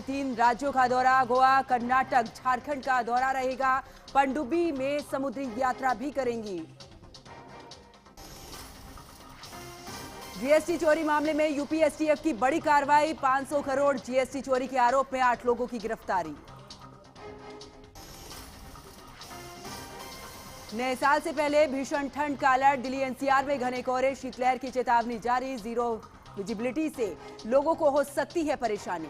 3 राज्यों का दौरा, गोवा, कर्नाटक, झारखंड का दौरा रहेगा। पनडुब्बी में समुद्री यात्रा भी करेंगी। जीएसटी चोरी मामले में यूपी एसटीएफ की बड़ी कार्रवाई, 500 करोड़ जीएसटी चोरी के आरोप में 8 लोगों की गिरफ्तारी। नए साल से पहले भीषण ठंड का अलर्ट, दिल्ली एनसीआर में घने कोहरे, शीतलहर की चेतावनी जारी, जीरो विजिबिलिटी से लोगों को हो सकती है परेशानी।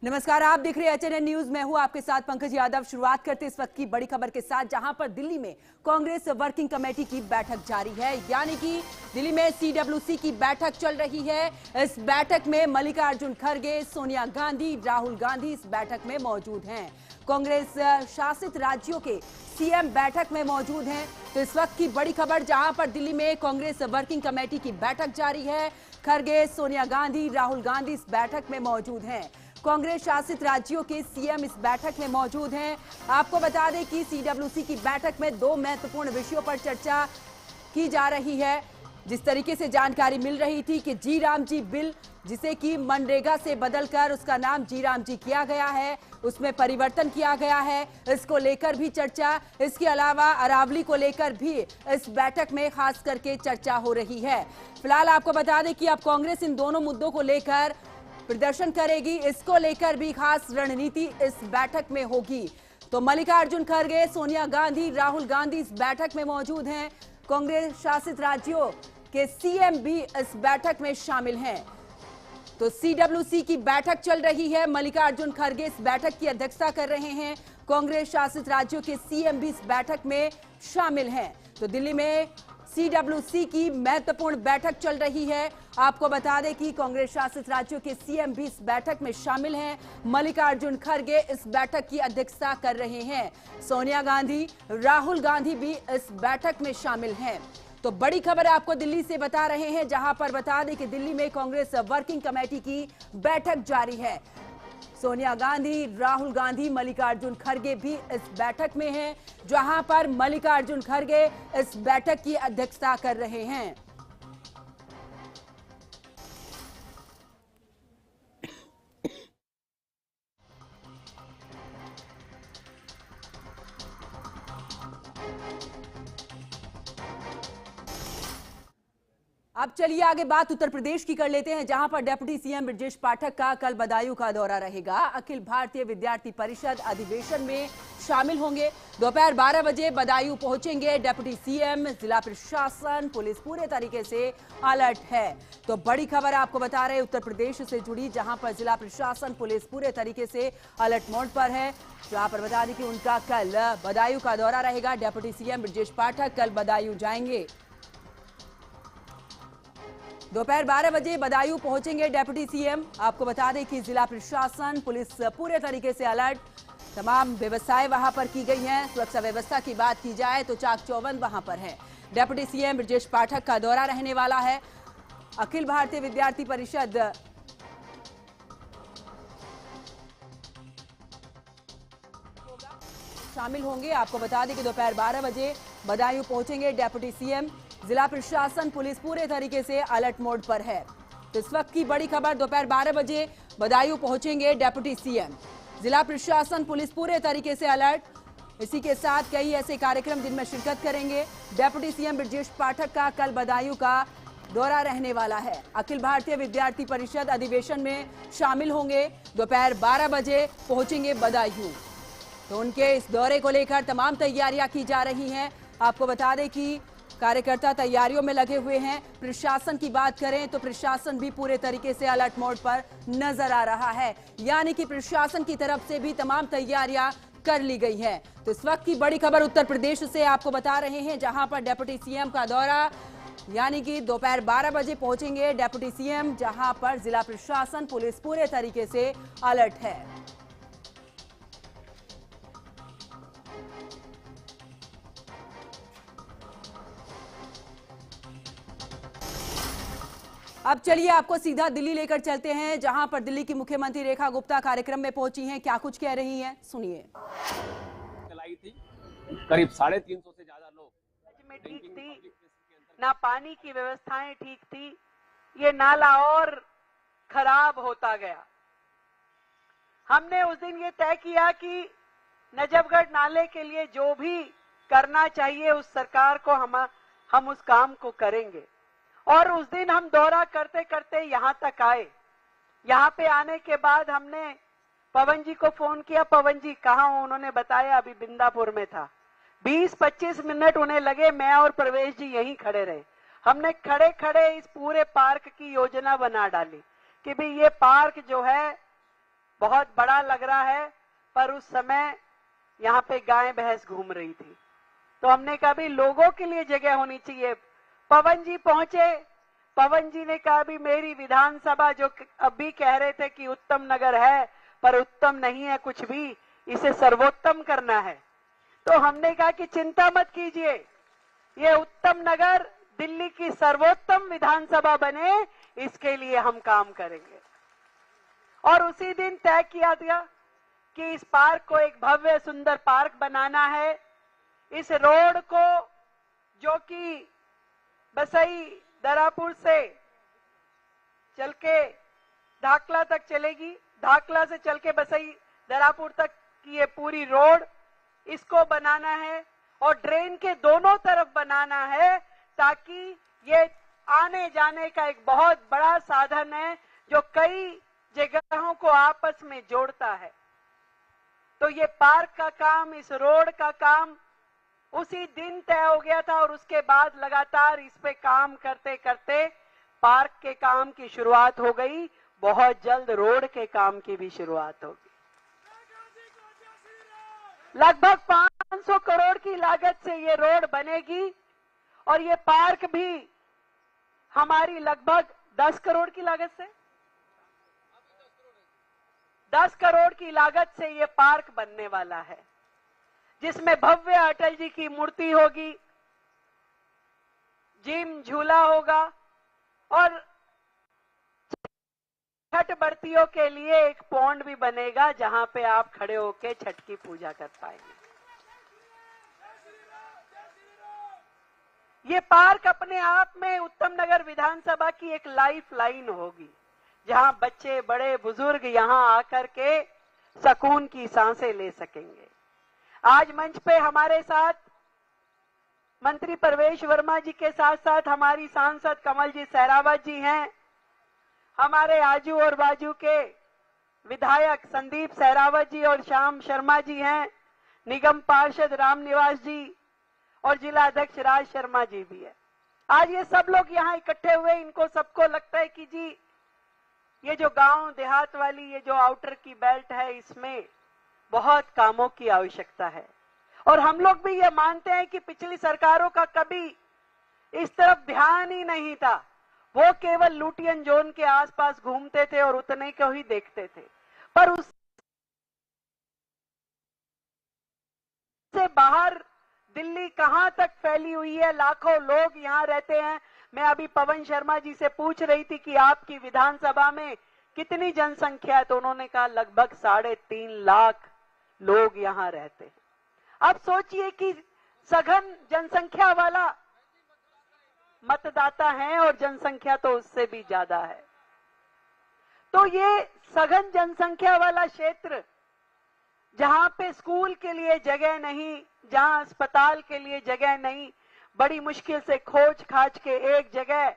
नमस्कार, आप देख रहे हैं एचएनएन न्यूज। मैं हूं आपके साथ पंकज यादव। शुरुआत करते इस वक्त की बड़ी खबर के साथ, जहां पर दिल्ली में कांग्रेस वर्किंग कमेटी की बैठक जारी है, यानी कि दिल्ली में सीडब्ल्यूसी की बैठक चल रही है। इस बैठक में मल्लिकार्जुन खड़गे, सोनिया गांधी, राहुल गांधी इस बैठक में मौजूद हैं। कांग्रेस शासित राज्यों के सीएम बैठक में मौजूद हैं। तो इस वक्त की बड़ी खबर, जहां पर दिल्ली में कांग्रेस वर्किंग कमेटी की बैठक जारी है। खड़गे, सोनिया गांधी, राहुल गांधी इस बैठक में मौजूद हैं। कांग्रेस शासित राज्यों के सीएम इस बैठक में मौजूद हैं। आपको बता दें कि सीडब्ल्यूसी की बैठक में 2 महत्वपूर्ण विषयों पर चर्चा की जा रही है। जिस तरीके से जानकारी मिल रही थी कि जी राम जी बिल, जिसे कि मनरेगा से बदलकर उसका नाम जी राम जी किया गया है, उसमें परिवर्तन किया गया है, इसको लेकर भी चर्चा। इसके अलावा अरावली को लेकर भी इस बैठक में खास करके चर्चा हो रही है। फिलहाल आपको बता दें कि अब कांग्रेस इन दोनों मुद्दों को लेकर प्रदर्शन करेगी। इसको लेकर भी खास रणनीति इस बैठक में होगी। तो मल्लिकार्जुन खड़गे, सोनिया गांधी, राहुल गांधी इस बैठक में मौजूद हैं। कांग्रेस शासित राज्यों के सीएम भी इस बैठक में शामिल हैं। तो सीडब्ल्यूसी की बैठक चल रही है, मल्लिकार्जुन खड़गे इस बैठक की अध्यक्षता कर रहे हैं। कांग्रेस शासित राज्यों के सीएम भी इस बैठक में शामिल हैं। तो दिल्ली में सीडब्ल्यूसी की महत्वपूर्ण बैठक चल रही है। आपको बता दें कि कांग्रेस शासित राज्यों के सीएम भी इस बैठक में शामिल हैं। मल्लिकार्जुन खड़गे इस बैठक की अध्यक्षता कर रहे हैं। सोनिया गांधी, राहुल गांधी भी इस बैठक में शामिल हैं। तो बड़ी खबर आपको दिल्ली से बता रहे हैं, जहां पर बता दें कि दिल्ली में कांग्रेस वर्किंग कमेटी की बैठक जारी है। सोनिया गांधी, राहुल गांधी, मल्लिकार्जुन खड़गे भी इस बैठक में हैं, जहां पर मल्लिकार्जुन खड़गे इस बैठक की अध्यक्षता कर रहे हैं। अब चलिए आगे बात उत्तर प्रदेश की कर लेते हैं, जहां पर डिप्टी सीएम ब्रजेश पाठक का कल बदायूं का दौरा रहेगा। अखिल भारतीय विद्यार्थी परिषद अधिवेशन में शामिल होंगे। दोपहर 12 बजे बदायूं पहुंचेंगे डिप्टी सीएम। जिला प्रशासन, पुलिस पूरे तरीके से अलर्ट है। तो बड़ी खबर आपको बता रहे हैं उत्तर प्रदेश से जुड़ी, जहां पर जिला प्रशासन, पुलिस पूरे तरीके से अलर्ट मोड पर है। जहां पर बता दें कि उनका कल बदायूं का दौरा रहेगा। डिप्टी सीएम ब्रजेश पाठक कल बदायूं जाएंगे। दोपहर 12 बजे बदायूं पहुंचेंगे डिप्टी सीएम। आपको बता दें कि जिला प्रशासन, पुलिस पूरे तरीके से अलर्ट, तमाम व्यवस्थाएं वहां पर की गई हैं। सुरक्षा व्यवस्था की बात की जाए तो चाक चौबंद वहां पर है। डिप्टी सीएम ब्रजेश पाठक का दौरा रहने वाला है। अखिल भारतीय विद्यार्थी परिषद शामिल होंगे। आपको बता दें कि दोपहर 12 बजे बदायूं पहुंचेंगे डिप्टी सीएम। जिला प्रशासन, पुलिस पूरे तरीके से अलर्ट मोड पर है। तो इस वक्त की बड़ी खबर, दोपहर 12 बजे बदायूं पहुंचेंगे डिप्टी सीएम। जिला प्रशासन, पुलिस पूरे तरीके से अलर्ट। इसी के साथ कई ऐसे कार्यक्रम जिनमें शिरकत करेंगे। डिप्टी सीएम ब्रजेश पाठक का कल बदायूं का दौरा रहने वाला है। अखिल भारतीय विद्यार्थी परिषद अधिवेशन में शामिल होंगे। दोपहर 12 बजे पहुंचेंगे बदायूं। तो उनके इस दौरे को लेकर तमाम तैयारियां की जा रही हैं। आपको बता दें कि कार्यकर्ता तैयारियों में लगे हुए हैं। प्रशासन की बात करें तो प्रशासन भी पूरे तरीके से अलर्ट मोड पर नजर आ रहा है, यानी कि प्रशासन की तरफ से भी तमाम तैयारियां कर ली गई है। तो इस वक्त की बड़ी खबर उत्तर प्रदेश से आपको बता रहे हैं, जहां पर डिप्टी सीएम का दौरा, यानी कि दोपहर 12 बजे पहुंचेंगे डिप्टी सीएम, जहां पर जिला प्रशासन, पुलिस पूरे तरीके से अलर्ट है। अब चलिए आपको सीधा दिल्ली लेकर चलते हैं, जहां पर दिल्ली की मुख्यमंत्री रेखा गुप्ता कार्यक्रम में पहुंची हैं। क्या कुछ कह रही हैं, सुनिए। चलाई थी करीब 350 से ज्यादा लोग ना पानी की व्यवस्थाएं ठीक थी, ये नाला और खराब होता गया। हमने उस दिन ये तय किया कि नजफगढ़ नाले के लिए जो भी करना चाहिए उस सरकार को हम उस काम को करेंगे। और उस दिन हम दौरा करते करते यहां तक आए। यहां पे आने के बाद हमने पवन जी को फोन किया, पवन जी कहाँ हो? उन्होंने बताया अभी बिंदापुर में था। 20-25 मिनट उन्हें लगे, मैं और प्रवेश जी यहीं खड़े रहे। हमने खड़े खड़े इस पूरे पार्क की योजना बना डाली कि भाई ये पार्क जो है बहुत बड़ा लग रहा है, पर उस समय यहाँ पे गाय भैंस घूम रही थी, तो हमने कहा भी लोगों के लिए जगह होनी चाहिए। पवन जी पहुंचे, पवन जी ने कहा भी मेरी विधानसभा जो अभी कह रहे थे कि उत्तम नगर है, पर उत्तम नहीं है कुछ भी, इसे सर्वोत्तम करना है। तो हमने कहा कि चिंता मत कीजिए, ये उत्तम नगर दिल्ली की सर्वोत्तम विधानसभा बने, इसके लिए हम काम करेंगे। और उसी दिन तय किया गया कि इस पार्क को एक भव्य सुंदर पार्क बनाना है। इस रोड को जो कि बसई दरापुर से चल के धाकला तक चलेगी, धाकला से चल के बसई दरापुर तक की ये पूरी रोड, इसको बनाना है और ड्रेन के दोनों तरफ बनाना है, ताकि ये आने जाने का एक बहुत बड़ा साधन है जो कई जगहों को आपस में जोड़ता है। तो ये पार्क का काम, इस रोड का काम उसी दिन तय हो गया था और उसके बाद लगातार इस पे काम करते करते पार्क के काम की शुरुआत हो गई। बहुत जल्द रोड के काम की भी शुरुआत होगी। लगभग 500 करोड़ की लागत से ये रोड बनेगी और ये पार्क भी हमारी लगभग 10 करोड़ की लागत से 10 करोड़ की लागत से ये पार्क बनने वाला है, जिसमें भव्य अटल जी की मूर्ति होगी, जिम झूला होगा और छठ व्रतियों के लिए एक पौंड भी बनेगा जहां पे आप खड़े होके छठ की पूजा कर पाएंगे। ये पार्क अपने आप में उत्तम नगर विधानसभा की एक लाइफ लाइन होगी, जहां बच्चे बड़े बुजुर्ग यहां आकर के सुकून की सांसें ले सकेंगे। आज मंच पे हमारे साथ मंत्री प्रवेश वर्मा जी के साथ साथ हमारी सांसद कमल जी सहरावत जी हैं, हमारे आजू और बाजू के विधायक संदीप सहरावत जी और श्याम शर्मा जी हैं, निगम पार्षद रामनिवास जी और जिला अध्यक्ष राज शर्मा जी भी है। आज ये सब लोग यहाँ इकट्ठे हुए, इनको सबको लगता है कि जी ये जो गांव देहात वाली ये जो आउटर की बेल्ट है, इसमें बहुत कामों की आवश्यकता है। और हम लोग भी ये मानते हैं कि पिछली सरकारों का कभी इस तरफ ध्यान ही नहीं था, वो केवल लुटियन जोन के आसपास घूमते थे और उतने को ही देखते थे। पर उससे बाहर दिल्ली कहां तक फैली हुई है, लाखों लोग यहां रहते हैं। मैं अभी पवन शर्मा जी से पूछ रही थी कि आपकी विधानसभा में कितनी जनसंख्या है, तो उन्होंने कहा लगभग 3.5 लाख लोग यहां रहते हैं। अब सोचिए कि सघन जनसंख्या वाला मतदाता है और जनसंख्या तो उससे भी ज्यादा है। तो ये सघन जनसंख्या वाला क्षेत्र, जहां पे स्कूल के लिए जगह नहीं, जहां अस्पताल के लिए जगह नहीं, बड़ी मुश्किल से खोज खाज के एक जगह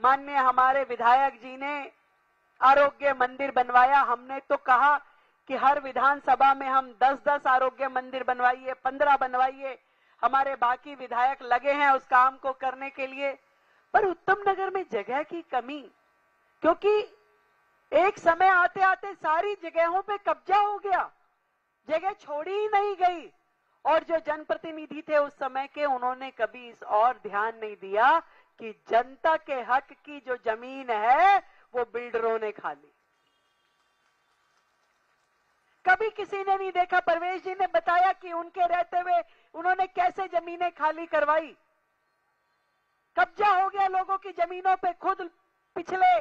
माननीय हमारे विधायक जी ने आरोग्य मंदिर बनवाया। हमने तो कहा कि हर विधानसभा में हम 10-10 आरोग्य मंदिर बनवाइए, 15 बनवाइए। हमारे बाकी विधायक लगे हैं उस काम को करने के लिए, पर उत्तम नगर में जगह की कमी, क्योंकि एक समय आते आते सारी जगहों पे कब्जा हो गया, जगह छोड़ी ही नहीं गई। और जो जनप्रतिनिधि थे उस समय के, उन्होंने कभी इस और ध्यान नहीं दिया कि जनता के हक की जो जमीन है वो बिल्डरों ने खा ली। कभी किसी ने नहीं देखा। प्रवेश जी ने बताया कि उनके रहते हुए उन्होंने कैसे जमीनें खाली करवाई, कब्जा हो गया लोगों की जमीनों पे, खुद पिछले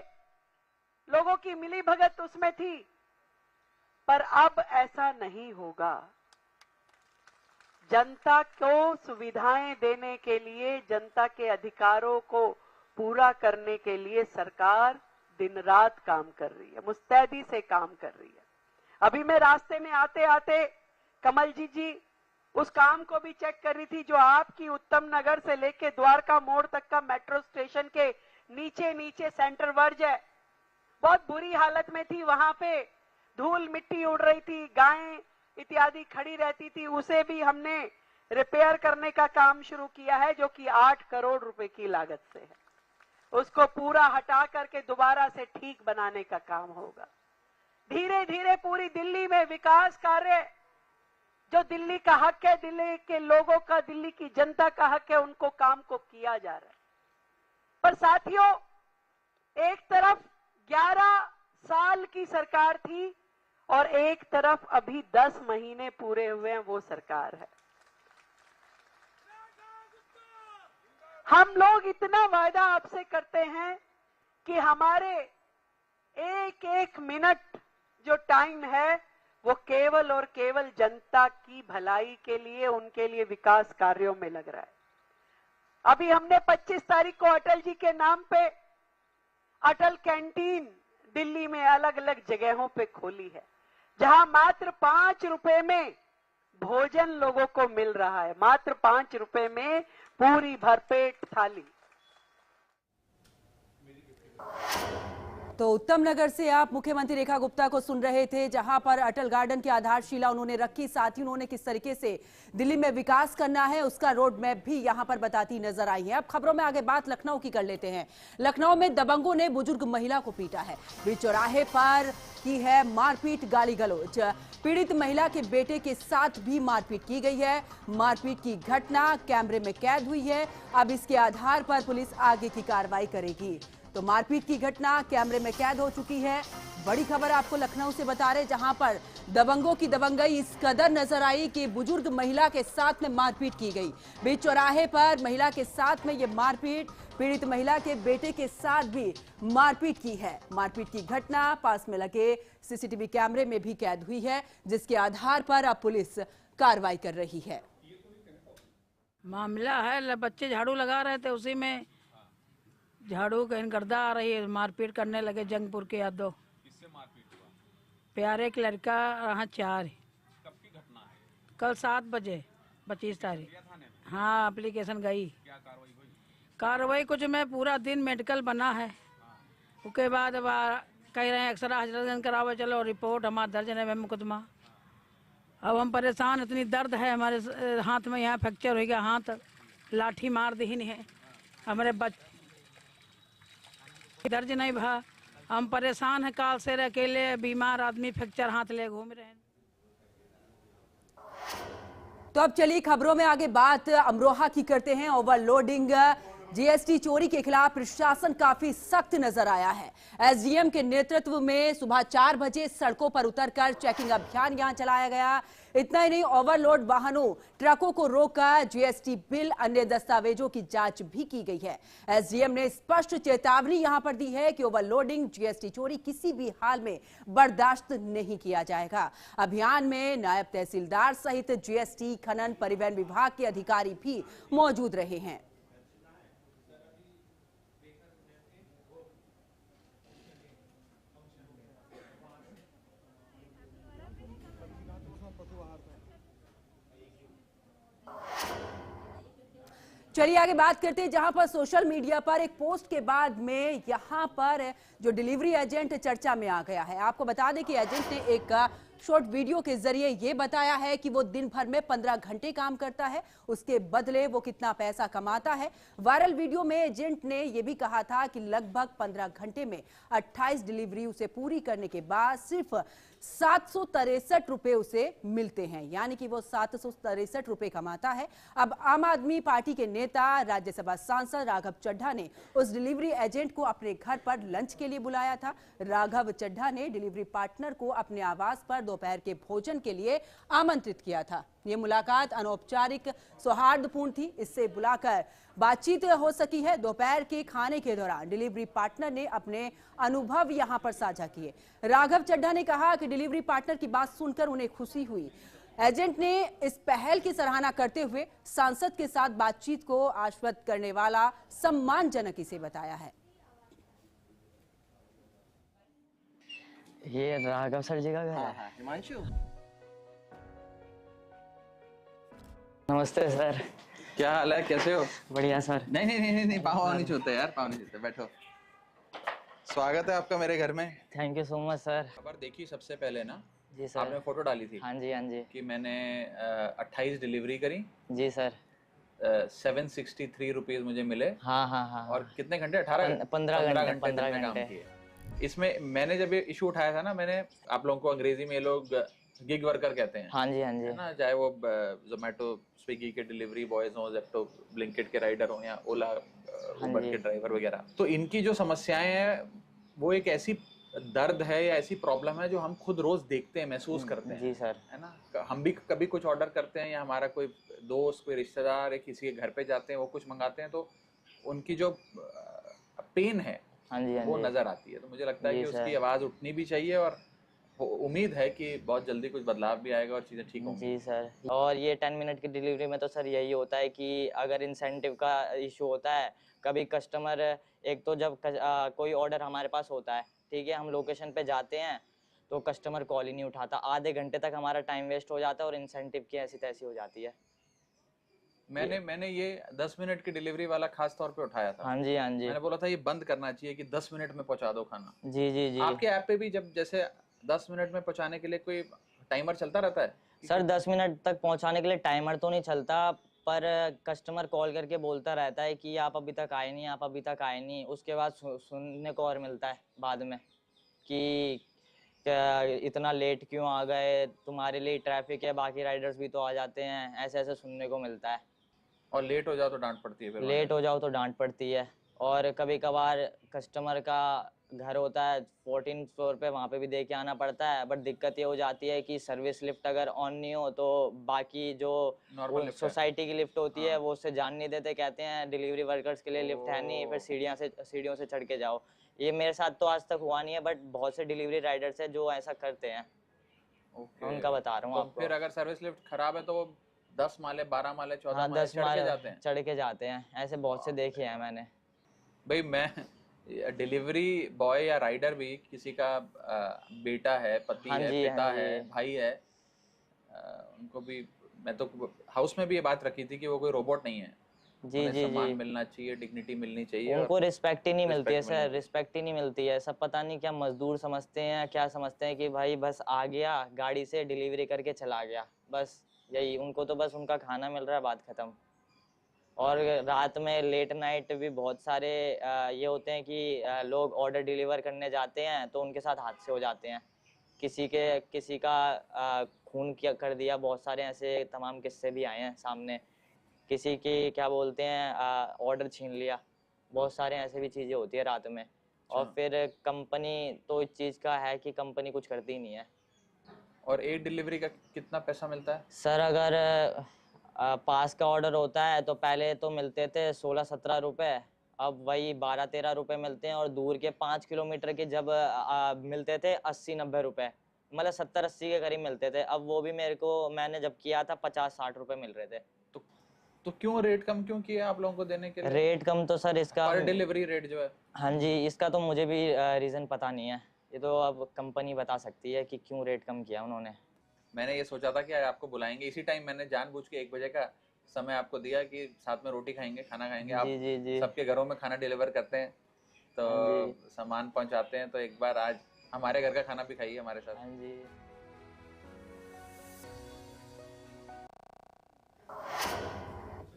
लोगों की मिलीभगत उसमें थी। पर अब ऐसा नहीं होगा। जनता को सुविधाएं देने के लिए, जनता के अधिकारों को पूरा करने के लिए सरकार दिन रात काम कर रही है, मुस्तैदी से काम कर रही है। अभी मैं रास्ते में आते आते कमल जी उस काम को भी चेक कर रही थी जो आपकी उत्तम नगर से लेके द्वारका मोड़ तक का मेट्रो स्टेशन के नीचे सेंटर वर्ज है, बहुत बुरी हालत में थी। वहां पे धूल मिट्टी उड़ रही थी, गायें इत्यादि खड़ी रहती थी, उसे भी हमने रिपेयर करने का काम शुरू किया है, जो कि 8 करोड़ रुपए की लागत से है। उसको पूरा हटा करके दोबारा से ठीक बनाने का काम होगा। धीरे धीरे पूरी दिल्ली में विकास कार्य, जो दिल्ली का हक है, दिल्ली के लोगों का, दिल्ली की जनता का हक है, उनको काम को किया जा रहा है। पर साथियों, एक तरफ 11 साल की सरकार थी और एक तरफ अभी 10 महीने पूरे हुए हैं वो सरकार है। हम लोग इतना वायदा आपसे करते हैं कि हमारे एक एक मिनट जो टाइम है वो केवल और केवल जनता की भलाई के लिए, उनके लिए विकास कार्यों में लग रहा है। अभी हमने 25 तारीख को अटल जी के नाम पे अटल कैंटीन दिल्ली में अलग अलग जगहों पे खोली है, जहां मात्र 5 रुपए में भोजन लोगों को मिल रहा है, मात्र 5 रुपए में पूरी भरपेट थाली। तो उत्तम नगर से आप मुख्यमंत्री रेखा गुप्ता को सुन रहे थे, जहां पर अटल गार्डन की आधारशिला उन्होंने रखी, साथ ही उन्होंने किस तरीके से दिल्ली में विकास करना है उसका रोड मैप भी यहां पर बताती नजर आई है। अब खबरों में आगे बात लखनऊ की कर लेते हैं। लखनऊ में दबंगों ने बुजुर्ग महिला को पीटा है, बीच चौराहे पर की है मारपीट, गाली गलौज। पीड़ित महिला के बेटे के साथ भी मारपीट की गई है। मारपीट की घटना कैमरे में कैद हुई है। अब इसके आधार पर पुलिस आगे की कार्रवाई करेगी। तो मारपीट की घटना कैमरे में कैद हो चुकी है। बड़ी खबर आपको लखनऊ से बता रहे, जहां पर दबंगों की दबंगई इस कदर नजर आई कि बुजुर्ग महिला के साथ में मारपीट की गई। बीच चौराहे पर महिला के साथ में ये मारपीट, पीड़ित महिला के बेटे के साथ भी मारपीट की है। मारपीट की घटना पास में लगे सीसीटीवी कैमरे में भी कैद हुई है, जिसके आधार पर अब पुलिस कार्रवाई कर रही है। मामला है, बच्चे झाड़ू लगा रहे थे, उसी में झाड़ू कहीं गर्दा आ रही है, मारपीट करने लगे। जंगपुर के यादव। किससे मारपीट हुआ? प्यारे एक लड़का, यहाँ 4। कब की घटना है? कल 7 बजे 25 तारीख। हाँ, एप्लीकेशन गई। क्या कार्रवाई हुई? कार्रवाई कुछ में पूरा दिन मेडिकल बना है। उसके बाद अब कह रहे हैं एक्सरा हजरतगंज करावे चलो, रिपोर्ट हमारा दर्ज है मुकदमा। अब हम परेशान, इतनी दर्द है हमारे हाथ में, यहाँ फ्रैक्चर हो गया हाथ, लाठी मार दी है हमारे बच्चे, दर्ज नहीं भा। हम परेशान है, काल से अकेले बीमार आदमी फ्रैक्चर हाथ ले घूम रहे हैं। तो अब चलिए खबरों में आगे बात अमरोहा की करते हैं। ओवरलोडिंग, जीएसटी चोरी के खिलाफ प्रशासन काफी सख्त नजर आया है। एसडीएम के नेतृत्व में सुबह 4 बजे सड़कों पर उतरकर चेकिंग अभियान यहां चलाया गया। इतना ही नहीं, ओवरलोड वाहनों, ट्रकों को रोककर जीएसटी बिल, अन्य दस्तावेजों की जांच भी की गई है। एसडीएम ने स्पष्ट चेतावनी यहां पर दी है कि ओवरलोडिंग, जीएसटी चोरी किसी भी हाल में बर्दाश्त नहीं किया जाएगा। अभियान में नायब तहसीलदार सहित जीएसटी, खनन, परिवहन विभाग के अधिकारी भी मौजूद रहे हैं। चलिए आगे बात करते हैं, जहां पर सोशल मीडिया पर एक पोस्ट के बाद में यहां पर जो डिलीवरी एजेंट चर्चा में आ गया है। आपको बता दें कि एजेंट ने एक शॉर्ट वीडियो के जरिए ये बताया है कि वो दिन भर में 15 घंटे काम करता है, उसके बदले वो कितना पैसा कमाता है। वायरल वीडियो में एजेंट ने ये भी कहा था कि लगभग 15 घंटे में 28 डिलीवरी उसे पूरी करने के बाद सिर्फ 763 रुपए उसे मिलते हैं, यानी कि वो 763 रुपए कमाता है। अब आम आदमी पार्टी के नेता, राज्यसभा सांसद राघव चड्ढा ने उस डिलीवरी एजेंट को अपने घर पर लंच के लिए बुलाया था। राघव चड्ढा ने डिलीवरी पार्टनर को अपने आवास पर दोपहर के भोजन के लिए आमंत्रित किया था। ये मुलाकात अनौपचारिक, सौहार्दपूर्ण थी। इससे बुलाकर बातचीत हो सकी है। दोपहर के खाने के दौरान डिलीवरी पार्टनर ने अपने अनुभव यहां पर साझा किए। राघव चड्ढा ने कहा कि डिलीवरी पार्टनर की बात सुनकर उन्हें खुशी हुई। एजेंट ने इस पहल की सराहना करते हुए सांसद के साथ बातचीत को आश्वस्त करने वाला सम्मानजनक इसे बताया है। ये राघव सर जी का घर है। हाँ हिमांशु, नमस्ते सर। क्या हाल है, कैसे हो? बढ़िया सर। नहीं पाँव नहीं छूते यार, पाँव नहीं छूते, बैठो। स्वागत है आपका मेरे घर में। Thank you so much sir. खबर देखी सबसे पहले ना? जी सर। आपने फोटो डाली थी। हाँ जी कि मैंने 28 डिलीवरी करी। जी सर। 763 रुपीज मुझे मिले। हाँ। और कितने घंटे? 18 15 घंटे काम किए। इसमें मैंने जब ये इशू उठाया था ना, मैंने, आप लोगों को अंग्रेजी में ये लोग गिग वर्कर कहते हैं। हाँ जी है ना, चाहे वो जोमेटो स्विगी के डिलीवरी बॉयज हों, जेप्टो ब्लिंकिट के राइडर हों, या ओला उबर के ड्राइवर वगैरह, तो इनकी जो समस्याएं हैं वो एक ऐसी दर्द है या ऐसी प्रॉब्लम है जो हम खुद रोज देखते हैं, महसूस करते हैं। जी सर। है ना, हम भी कभी कुछ ऑर्डर करते हैं, या हमारा कोई दोस्त, कोई रिश्तेदार या किसी के घर पे जाते हैं, वो कुछ मंगाते हैं, तो उनकी जो पेन है वो नजर आती है। तो मुझे लगता है कि उसकी आवाज उठनी भी चाहिए, और उम्मीद है कि बहुत जल्दी कुछ बदलाव भी आएगा और चीजें ठीक होंगी। जी सर। और ये 10 मिनट की डिलीवरी में तो सर यही होता है कि अगर इंसेंटिव का इशू होता है, कभी कस्टमर, एक तो जब कोई ऑर्डर हमारे पास होता है, ठीक है, हम लोकेशन पे जाते हैं तो कस्टमर कॉल ही नहीं उठाता, आधे घंटे तक हमारा टाइम वेस्ट हो जाता है और इंसेंटिव की ऐसी तैसी हो जाती है। मैंने ये 10 मिनट की डिलीवरी वाला खास तौर पे उठाया था। हाँ जी। मैंने बोला था ये बंद करना चाहिए कि 10 मिनट में पहुंचा दो खाना। जी। आपके ऐप पे भी जब जैसे 10 मिनट में पहुंचाने के लिए कोई टाइमर चलता रहता है? सर 10 मिनट तक पहुंचाने के लिए टाइमर तो नहीं चलता, पर कस्टमर कॉल करके बोलता रहता है कि आप अभी तक आए नहीं, आप अभी तक आए नहीं। उसके बाद सुनने को और मिलता है बाद में कि क्या इतना लेट क्यों आ गए, तुम्हारे लिए ट्रैफिक है, बाकी राइडर्स भी तो आ जाते हैं, ऐसे ऐसे सुनने को मिलता है। और लेट हो जाओ तो डांट पड़ती है फिर? लेट हो जाओ तो डांट पड़ती है। और कभी कभार कस्टमर का घर होता है 14 फ्लोर पे, वहाँ पे भी दे के आना पड़ता है। बट दिक्कत ये हो जाती है कि सर्विस लिफ्ट अगर ऑन नहीं हो तो बाकी जो सोसाइटी की लिफ्ट होती है वो उससे जान नहीं देते, कहते हैं डिलीवरी वर्कर्स के लिए लिफ्ट है नहीं, फिर सीढ़ियों से चढ़ के जाओ। ये मेरे साथ तो आज तक हुआ नहीं है, बट बहुत से डिलीवरी राइडर्स है जो ऐसा करते हैं। उनका बता रहा हूँ आपको। फिर अगर सर्विस लिफ्ट खराब है तो वो 10 माले, 12 माले, 14 माले 10 माले चढ़ के जाते हैं। ऐसे बहुत से देखे हैं मैंने। भाई मैं डिलीवरी बॉय या राइडर भी, किसी का बेटा है, पति है, पिता है, भाई है, उनको भी, मैं तो हाउस में भी ये बात रखी थी कि वो कोई रोबोट नहीं है। जी सम्मान मिलना चाहिए, डिग्निटी मिलनी चाहिए। उनको रिस्पेक्ट ही नहीं मिलती है सर, रिस्पेक्ट ही नहीं मिलती है। सब पता नहीं क्या मजदूर समझते हैं, क्या समझते हैं कि भाई बस आ गया गाड़ी से डिलीवरी करके चला गया, बस यही उनको तो बस उनका खाना मिल रहा है, बात खत्म। और रात में लेट नाइट भी बहुत सारे ये होते हैं कि लोग ऑर्डर डिलीवर करने जाते हैं तो उनके साथ हादसे हो जाते हैं। किसी का खून किया कर दिया, बहुत सारे ऐसे तमाम किस्से भी आए हैं सामने। किसी की क्या बोलते हैं ऑर्डर छीन लिया, बहुत सारे ऐसे भी चीज़ें होती है रात में। और फिर कंपनी तो इस चीज़ का है कि कंपनी कुछ करती ही नहीं है। और एक डिलीवरी का कितना पैसा मिलता है सर? अगर पास का ऑर्डर होता है तो पहले तो मिलते थे 16-17 रुपये, अब वही 12-13 रुपये मिलते हैं। और दूर के 5 किलोमीटर के जब मिलते थे 80-90 रुपये, मतलब 70-80 के करीब मिलते थे। अब वो भी मैंने जब किया था 50-60 रुपये मिल रहे थे। तो क्यों रेट कम क्यों किया आप लोगों को देने के लिए? रेट कम तो सर इसका पर डिलीवरी रेट जो है, हाँ जी, इसका तो मुझे भी रीज़न पता नहीं है। ये तो अब कंपनी बता सकती है कि क्यों रेट कम किया उन्होंने। मैंने ये सोचा था कि आपको बुलाएंगे इसी टाइम, मैंने जानबूझ के 1 बजे का समय आपको दिया कि साथ में रोटी खाएंगे, खाना खाएंगे। आप सबके घरों में खाना डिलीवर करते हैं तो सामान पहुंचाते हैं, तो एक बार आज हमारे घर का खाना भी खाइए हमारे साथ। हाँ जी।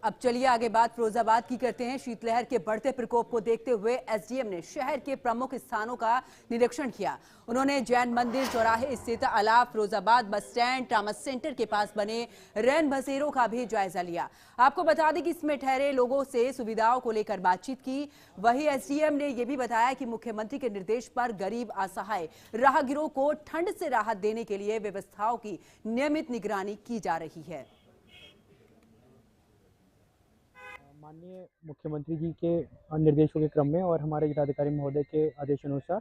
अब चलिए आगे बात फिरोजाबाद की करते हैं। शीतलहर के बढ़ते प्रकोप को देखते हुए एसडीएम ने शहर के प्रमुख स्थानों का निरीक्षण किया। उन्होंने जैन मंदिर चौराहे स्थित अलाव, Firozabad bus stand, trauma centre के पास बने रैन बसेरों का भी जायजा लिया। आपको बता दें कि इसमें ठहरे लोगों से सुविधाओं को लेकर बातचीत की। वहीं एसडीएम ने यह भी बताया कि मुख्यमंत्री के निर्देश पर गरीब असहाय राहगीरों को ठंड से राहत देने के लिए व्यवस्थाओं की नियमित निगरानी की जा रही है। माननीय मुख्यमंत्री जी के निर्देशों के क्रम में और हमारे जिलाधिकारी महोदय के आदेशानुसार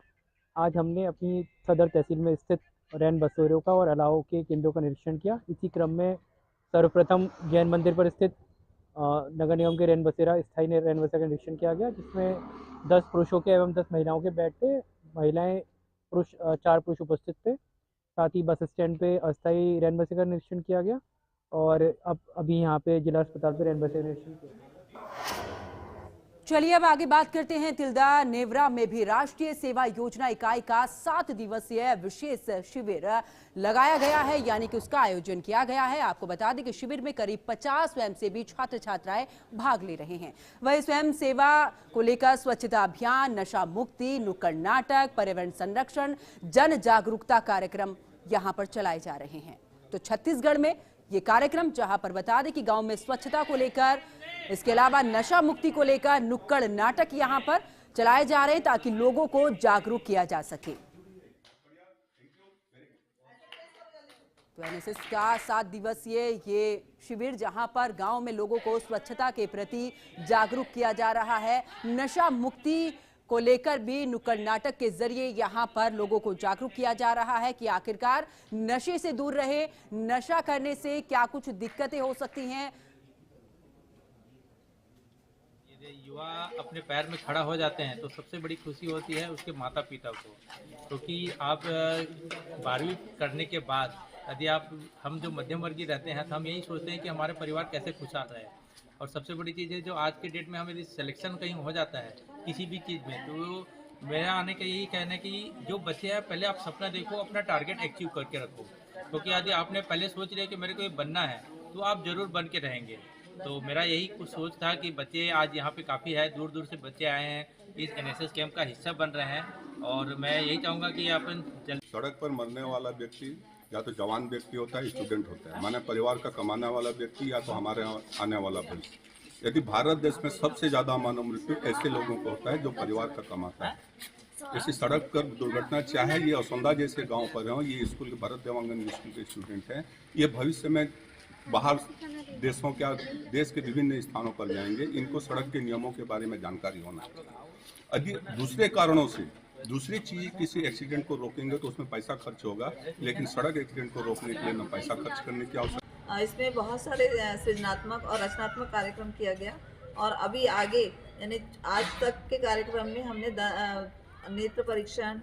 आज हमने अपनी सदर तहसील में स्थित रैन बसेरों का और अलाव के केंद्रों का निरीक्षण किया। इसी क्रम में सर्वप्रथम जैन मंदिर पर स्थित नगर निगम के रैन बसेरा स्थायी रैन बसेरा का निरीक्षण किया गया, जिसमें 10 पुरुषों के एवं 10 महिलाओं के बेड थे। महिलाएं पुरुष 4 पुरुष उपस्थित थे। साथ ही बस स्टैंड पे अस्थायी रैन बसेरा का निरीक्षण किया गया और अब अभी यहाँ पे जिला अस्पताल पे रैन बसेरा का निरीक्षण किया। चलिए अब आगे बात करते हैं। तिल्दा नेवरा में भी राष्ट्रीय सेवा योजना इकाई का 7 दिवसीय विशेष शिविर लगाया गया है, यानी कि उसका आयोजन किया गया है। आपको बता दें कि शिविर में करीब 50 स्वयंसेवी छात्र छात्राएं भाग ले रहे हैं। वही स्वयं सेवा को लेकर स्वच्छता अभियान, नशा मुक्ति, नुक्कड़ नाटक, पर्यावरण संरक्षण, जन जागरूकता कार्यक्रम यहां पर चलाए जा रहे हैं। तो छत्तीसगढ़ में ये कार्यक्रम, जहां पर बता दें कि गांव में स्वच्छता को लेकर, इसके अलावा नशा मुक्ति को लेकर नुक्कड़ नाटक यहां पर चलाए जा रहे हैं ताकि लोगों को जागरूक किया जा सके। तो एनएसएस का 7 दिवसीय ये शिविर, जहां पर गांव में लोगों को स्वच्छता के प्रति जागरूक किया जा रहा है। नशा मुक्ति को लेकर भी नुक्कड़ नाटक के जरिए यहां पर लोगों को जागरूक किया जा रहा है कि आखिरकार नशे से दूर रहे, नशा करने से क्या कुछ दिक्कतें हो सकती हैं। युवा अपने पैर में खड़ा हो जाते हैं तो सबसे बड़ी खुशी होती है उसके माता पिता को, क्योंकि आप 12वीं करने के बाद यदि हम जो मध्यम वर्गीय रहते हैं तो हम यही सोचते हैं कि हमारे परिवार कैसे खुशहाल रहे। और सबसे बड़ी चीज़ है जो आज के डेट में हमें यदि सिलेक्शन कहीं हो जाता है किसी भी चीज़ में, तो मेरा आने का यही कहना है कि जो बच्चे हैं पहले आप सपना देखो, अपना टारगेट अचीव करके रखो, क्योंकि यदि आपने पहले सोच लिया कि मेरे को ये बनना है तो आप जरूर बन के रहेंगे। तो मेरा यही कुछ सोच था कि बच्चे आज यहाँ पे काफ़ी है, दूर दूर से बच्चे आए हैं, इस एनएसएस कैंप का हिस्सा बन रहे हैं। और मैं यही चाहूँगा कि अपन सड़क पर मरने वाला व्यक्ति या तो जवान व्यक्ति होता है, स्टूडेंट होता है, माने परिवार का कमाने वाला व्यक्ति या तो हमारे आने वाला भविष्य। यदि भारत देश में सबसे ज़्यादा मानव मृत्यु ऐसे लोगों को होता है जो परिवार का कमाता है। ऐसी सड़क पर दुर्घटना, चाहे ये असौंदा जैसे गांव पर हों, ये स्कूल के भरत देवांगन स्कूल के स्टूडेंट हैं, ये भविष्य में बाहर देश के विभिन्न स्थानों पर जाएंगे। इनको सड़क के नियमों के बारे में जानकारी होना है। यदि दूसरे कारणों से दूसरी चीज किसी एक्सीडेंट को रोकेंगे तो उसमें पैसा खर्च होगा, लेकिन सड़क एक्सीडेंट को रोकने के लिए न पैसा खर्च करने की आवश्यकता। इसमें बहुत सारे सृजनात्मक और रचनात्मक कार्यक्रम किया गया और अभी आगे यानी आज तक के कार्यक्रम में हमने नेत्र परीक्षण,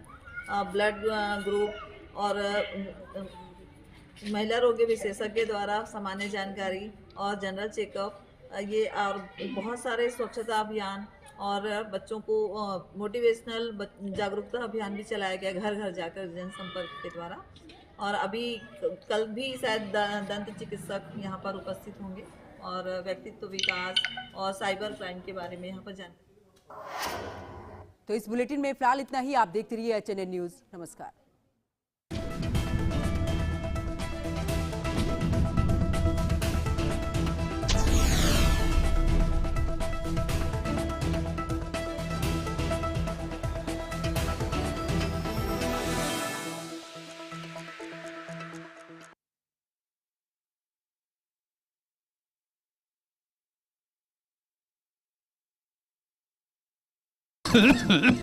ब्लड ग्रुप और महिला रोगी विशेषज्ञ द्वारा सामान्य जानकारी और जनरल चेकअप, ये और बहुत सारे स्वच्छता अभियान और बच्चों को मोटिवेशनल जागरूकता अभियान भी चलाया गया घर घर जाकर जनसंपर्क के द्वारा। और अभी कल भी शायद दंत चिकित्सक यहाँ पर उपस्थित होंगे और व्यक्तित्व विकास और साइबर क्राइम के बारे में यहाँ पर जानकारी। तो इस बुलेटिन में फिलहाल इतना ही। आप देखते रहिए HNN न्यूज। नमस्कार।